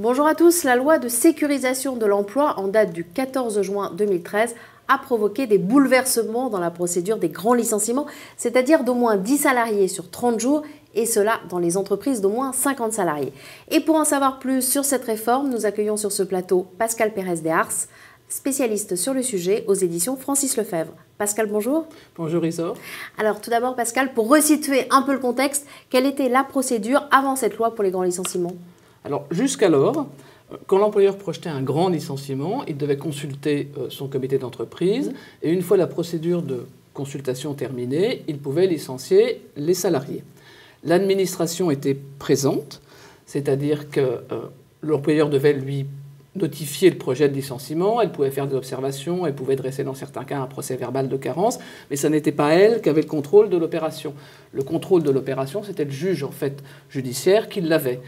Bonjour à tous, la loi de sécurisation de l'emploi en date du 14 juin 2013 a provoqué des bouleversements dans la procédure des grands licenciements, c'est-à-dire d'au moins 10 salariés sur 30 jours, et cela dans les entreprises d'au moins 50 salariés. Et pour en savoir plus sur cette réforme, nous accueillons sur ce plateau Pascal Pérez de Ars, spécialiste sur le sujet aux éditions Francis Lefebvre. Pascal, bonjour. Bonjour Isor. Alors tout d'abord Pascal, pour resituer un peu le contexte, quelle était la procédure avant cette loi pour les grands licenciements? Alors jusqu'alors, quand l'employeur projetait un grand licenciement, il devait consulter son comité d'entreprise et une fois la procédure de consultation terminée, il pouvait licencier les salariés. L'administration était présente, c'est-à-dire que l'employeur devait lui notifier le projet de licenciement, elle pouvait faire des observations, elle pouvait dresser dans certains cas un procès verbal de carence, mais ce n'était pas elle qui avait le contrôle de l'opération. Le contrôle de l'opération, c'était le juge en fait judiciaire qui l'avait.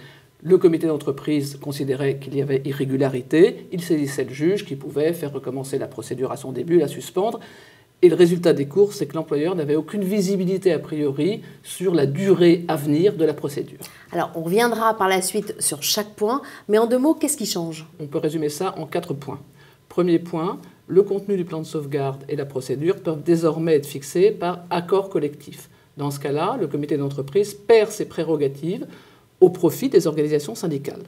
Le comité d'entreprise considérait qu'il y avait irrégularité, il saisissait le juge qui pouvait faire recommencer la procédure à son début, la suspendre. Et le résultat des courses, c'est que l'employeur n'avait aucune visibilité a priori sur la durée à venir de la procédure. Alors, on reviendra par la suite sur chaque point, mais en deux mots, qu'est-ce qui change? On peut résumer ça en 4 points. Premier point, le contenu du plan de sauvegarde et la procédure peuvent désormais être fixés par accord collectif. Dans ce cas-là, le comité d'entreprise perd ses prérogatives au profit des organisations syndicales.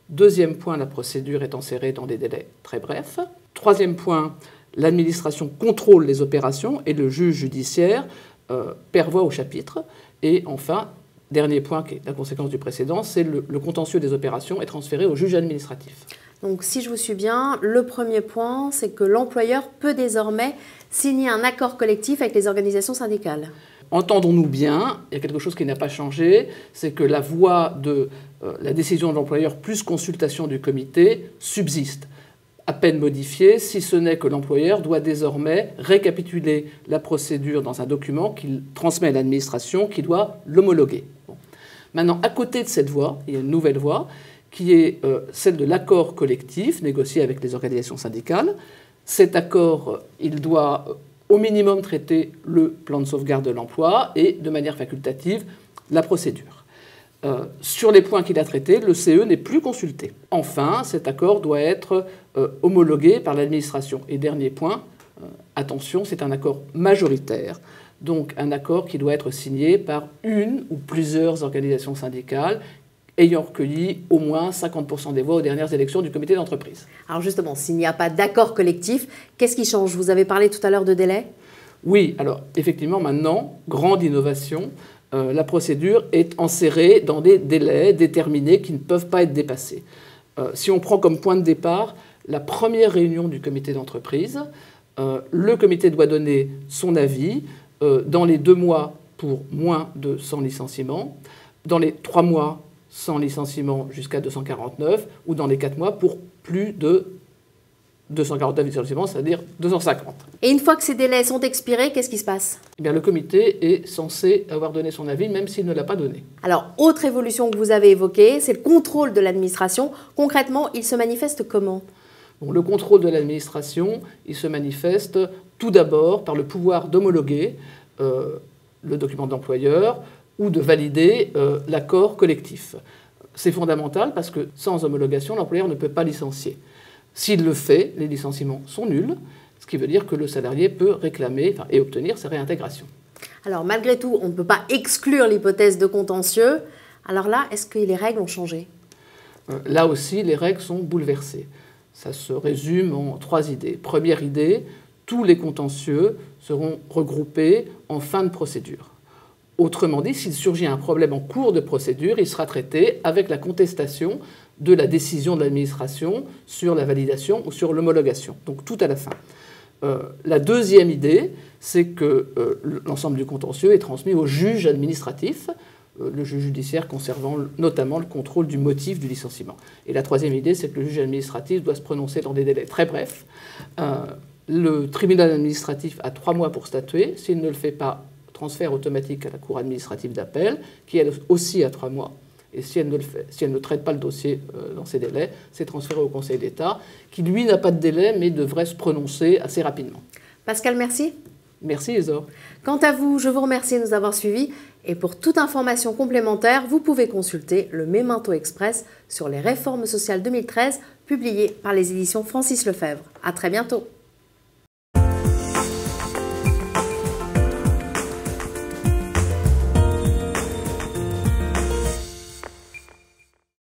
Deuxième point, la procédure est enserrée dans des délais très brefs. Troisième point, l'administration contrôle les opérations et le juge judiciaire perd voix au chapitre. Et enfin, dernier point qui est la conséquence du précédent, c'est le contentieux des opérations est transféré au juge administratif. Donc si je vous suis bien, le premier point, c'est que l'employeur peut désormais signer un accord collectif avec les organisations syndicales. Entendons-nous bien, il y a quelque chose qui n'a pas changé, c'est que la voie de la décision de l'employeur plus consultation du comité subsiste. À peine modifiée, si ce n'est que l'employeur doit désormais récapituler la procédure dans un document qu'il transmet à l'administration qui doit l'homologuer. Bon. Maintenant, à côté de cette voie, il y a une nouvelle voie qui est celle de l'accord collectif négocié avec les organisations syndicales. Cet accord, il doit au minimum traiter le plan de sauvegarde de l'emploi et, de manière facultative, la procédure. Sur les points qu'il a traités, le CE n'est plus consulté. Enfin, cet accord doit être homologué par l'administration. Et dernier point, attention, c'est un accord majoritaire, donc un accord qui doit être signé par une ou plusieurs organisations syndicales ayant recueilli au moins 50% des voix aux dernières élections du comité d'entreprise. Alors justement, s'il n'y a pas d'accord collectif, qu'est-ce qui change? Vous avez parlé tout à l'heure de délai. Oui, alors effectivement, maintenant, grande innovation, la procédure est enserrée dans des délais déterminés qui ne peuvent pas être dépassés. Si on prend comme point de départ la première réunion du comité d'entreprise, le comité doit donner son avis dans les 2 mois pour moins de 100 licenciements, dans les 3 mois 100 licenciements jusqu'à 249, ou dans les 4 mois pour plus de 249 licenciements, c'est-à-dire 250. Et une fois que ces délais sont expirés, qu'est-ce qui se passe? Eh bien, le comité est censé avoir donné son avis, même s'il ne l'a pas donné. Alors, autre évolution que vous avez évoquée, c'est le contrôle de l'administration. Concrètement, il se manifeste comment? Bon, le contrôle de l'administration, il se manifeste tout d'abord par le pouvoir d'homologuer le document d'employeur ou de valider l'accord collectif. C'est fondamental parce que sans homologation, l'employeur ne peut pas licencier. S'il le fait, les licenciements sont nuls, ce qui veut dire que le salarié peut réclamer et obtenir sa réintégration. Alors malgré tout, on ne peut pas exclure l'hypothèse de contentieux. Alors là, est-ce que les règles ont changé? Là aussi, les règles sont bouleversées. Ça se résume en 3 idées. Première idée, tous les contentieux seront regroupés en fin de procédure. Autrement dit, s'il surgit un problème en cours de procédure, il sera traité avec la contestation de la décision de l'administration sur la validation ou sur l'homologation. Donc tout à la fin. La deuxième idée, c'est que l'ensemble du contentieux est transmis au juge administratif, le juge judiciaire conservant notamment le contrôle du motif du licenciement. Et la troisième idée, c'est que le juge administratif doit se prononcer dans des délais très brefs. Le tribunal administratif a 3 mois pour statuer. S'il ne le fait pas, transfert automatique à la cour administrative d'appel, qui elle aussi a 3 mois. Et si elle ne traite pas le dossier dans ces délais, c'est transféré au Conseil d'État, qui lui n'a pas de délai, mais devrait se prononcer assez rapidement. Pascal, merci. Merci Isor. Quant à vous, je vous remercie de nous avoir suivis. Et pour toute information complémentaire, vous pouvez consulter le Memento Express sur les réformes sociales 2013, publié par les éditions Francis Lefebvre. À très bientôt.